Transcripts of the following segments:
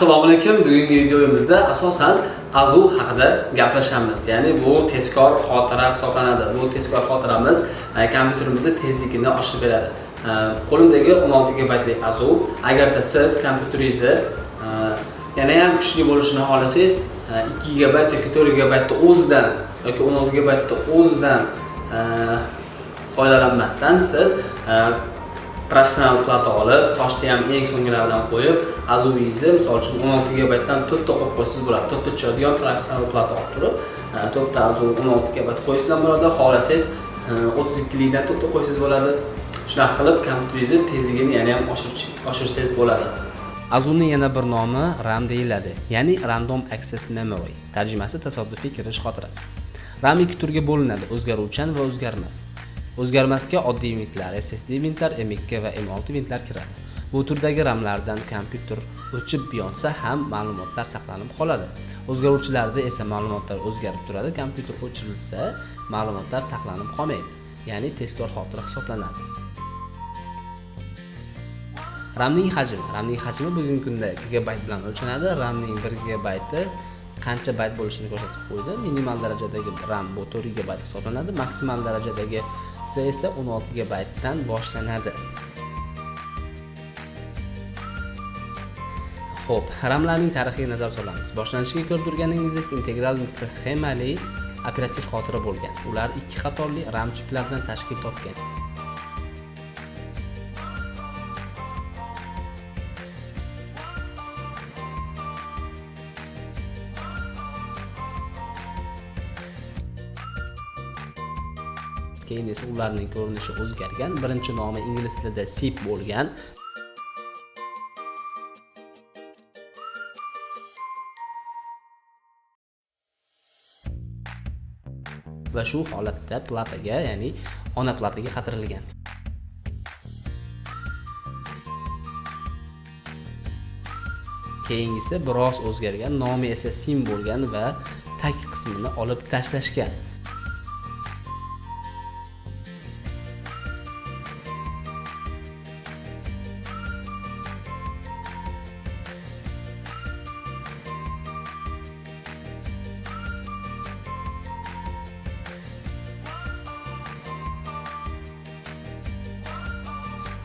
Assalomu alaykum. Bugungi videomizda asosan Azu haqida gaplashamiz. Ya'ni bu tezkor xotira hisoblanadi. Bu tezkor xotiramiz kompyuterimizni tezligini oshirib beradi. Qo'limdagi 16 GB lik Azu, agarda siz kompyuteringizni yana ham kuchli bo'lishini xohlasangiz, 2 GB yoki 4 GB o'zidan yoki 16 GB o'zidan foydalanmasdan siz professional plata olib, toshni ham eng so'ngilaridan qo'yib, Azuingizni misol uchun 16 GB dan 4 ta qo'yib qo'ysangiz bo'ladi. 4 ta tushadigan professional plata olib turib, 4 ta Azu 16 GB qo'ysangiz ham bo'ladi. Xohlasangiz 32 likdan 4 ta qo'ysangiz bo'ladi. Shunaqa qilib kompyuteringizni tezligini yana ham oshirsangiz bo'ladi. Azuning yana bir nomi RAM deyiladi, ya'ni Random Access Memory. Tarjimasi tasodifiy kirish xotirasi. RAM ikki turga bo'linadi: o'zgaruvchan va o'zgarmas. O'zgarmasga oddiy vintlar, SSD vintlar, M2 va M6 vintlar kiradi. Bu turdagi RAMlardan kompyuter o'chib yonsa ham ma'lumotlar saqlanib qoladi. O'zgaruvchilarda esa ma'lumotlar o'zgarib turadi. Kompyuter o'chirilsa, ma'lumotlar saqlanib qolmaydi, ya'ni tezkor xotira hisoblanadi. RAMning hajmi bugungi kunda gigabayt bilan o'lchanadi. RAMning 1 gigabayti qancha bayt bo'lishini ko'rsatib qo'ydi. Minimal darajadagi RAM bu 4 GB hisoblanadi, maksimal darajadagi esa 16 GB dan boshlanadi. Xo'p, RAMlarning tarixiga nazar solamiz. Boshlanishiga ko'rib turganingizdek, integral mikrosxemali operativ xotira bo'lgan. Ular ikki qatorli RAM chiplaridan tashkil topgan. Keyin esa ularning ko'rinishi o'zgargan. Birinchi nomi ingliz tilida SIP bo'lgan. Va shu holatda plataga, ya'ni ona plataga qatirilgan. Keyingisi biroz o'zgargan, nomi esa SIM bo'lgan va tag qismini olib tashlashgan.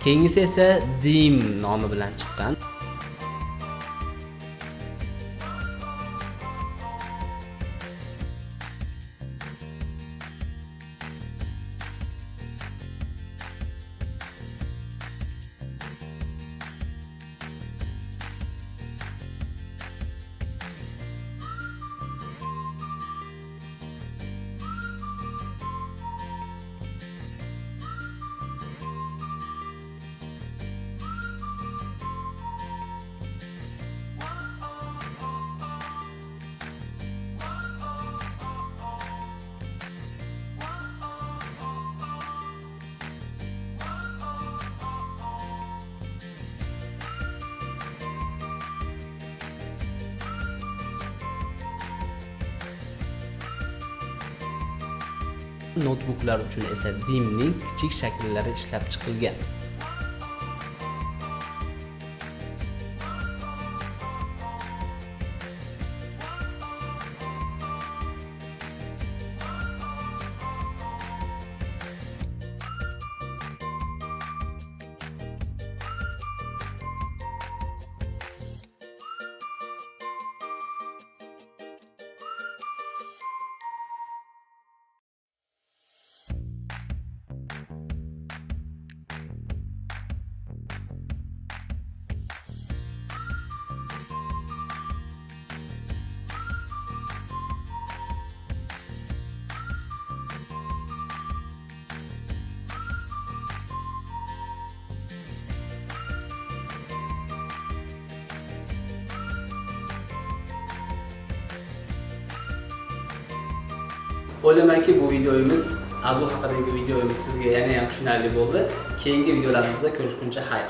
Keyingisi esa DIMM nomi bilan chiqqan. Notebooklar uchun esa DIMMning kichik shakllari ishlab chiqilgan. O'ylaymanki bu videomiz, Azu haqidagi videomiz sizga yana ham tushunarli bo'ldi. Keyingi videolarimizda ko'rishguncha xayr.